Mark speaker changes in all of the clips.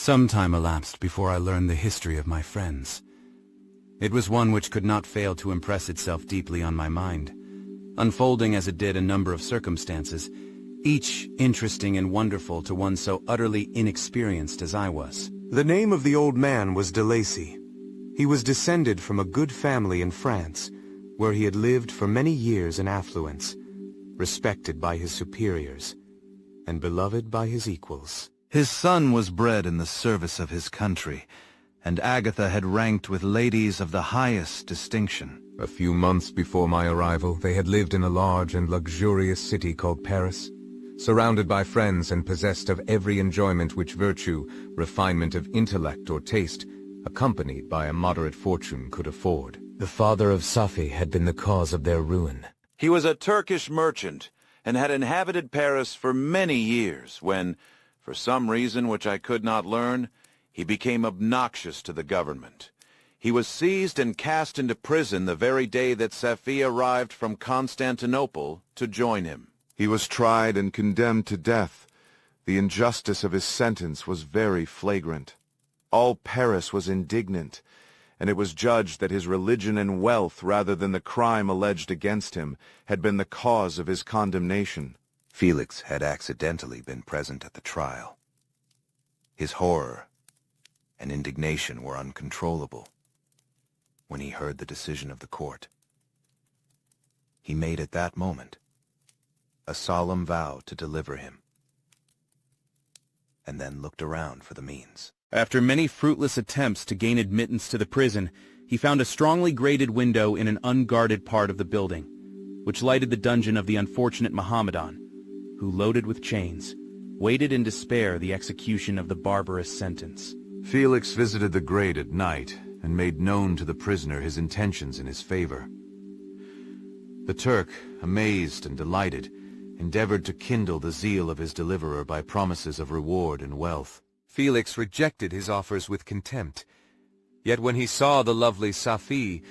Speaker 1: Some time elapsed before I learned the history of my friends. It was one which could not fail to impress itself deeply on my mind, unfolding as it did a number of circumstances, each interesting and wonderful to one so utterly inexperienced as I was.
Speaker 2: The name of the old man was de Lacy. He was descended from a good family in France, where he had lived for many years in affluence, respected by his superiors, and beloved by his equals.
Speaker 3: His son was bred in the service of his country, and Agatha had ranked with ladies of the highest distinction.
Speaker 4: A few months before my arrival, they had lived in a large and luxurious city called Paris, surrounded by friends and possessed of every enjoyment which virtue, refinement of intellect or taste, accompanied by a moderate fortune, could afford.
Speaker 2: The father of Safi had been the cause of their ruin.
Speaker 5: He was a Turkish merchant, and had inhabited Paris for many years when, for some reason which I could not learn, he became obnoxious to the government. He was seized and cast into prison the very day that Safi arrived from Constantinople to join him.
Speaker 6: He was tried and condemned to death. The injustice of his sentence was very flagrant. All Paris was indignant, and it was judged that his religion and wealth, rather than the crime alleged against him, had been the cause of his condemnation.
Speaker 3: Felix had accidentally been present at the trial. His horror and indignation were uncontrollable when he heard the decision of the court. He made at that moment a solemn vow to deliver him, and then looked around for the means.
Speaker 1: After many fruitless attempts to gain admittance to the prison, he found a strongly grated window in an unguarded part of the building, which lighted the dungeon of the unfortunate Mohammedan, who, loaded with chains, waited in despair the execution of the barbarous sentence.
Speaker 3: Felix visited the grate at night and made known to the prisoner his intentions in his favor. The Turk, amazed and delighted, endeavored to kindle the zeal of his deliverer by promises of reward and wealth.
Speaker 4: Felix rejected his offers with contempt. Yet when he saw the lovely Safi,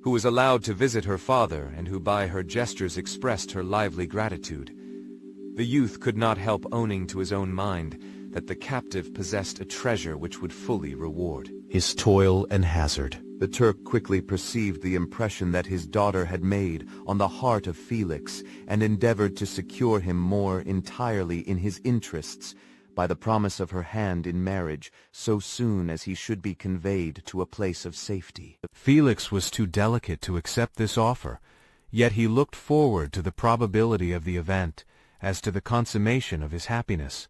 Speaker 4: who was allowed to visit her father and who by her gestures expressed her lively gratitude, the youth could not help owning to his own mind that the captive possessed a treasure which would fully reward
Speaker 2: his toil and hazard.
Speaker 3: The Turk quickly perceived the impression that his daughter had made on the heart of Felix, and endeavored to secure him more entirely in his interests by the promise of her hand in marriage so soon as he should be conveyed to a place of safety.
Speaker 4: Felix was too delicate to accept this offer, yet he looked forward to the probability of the event as to the consummation of his happiness.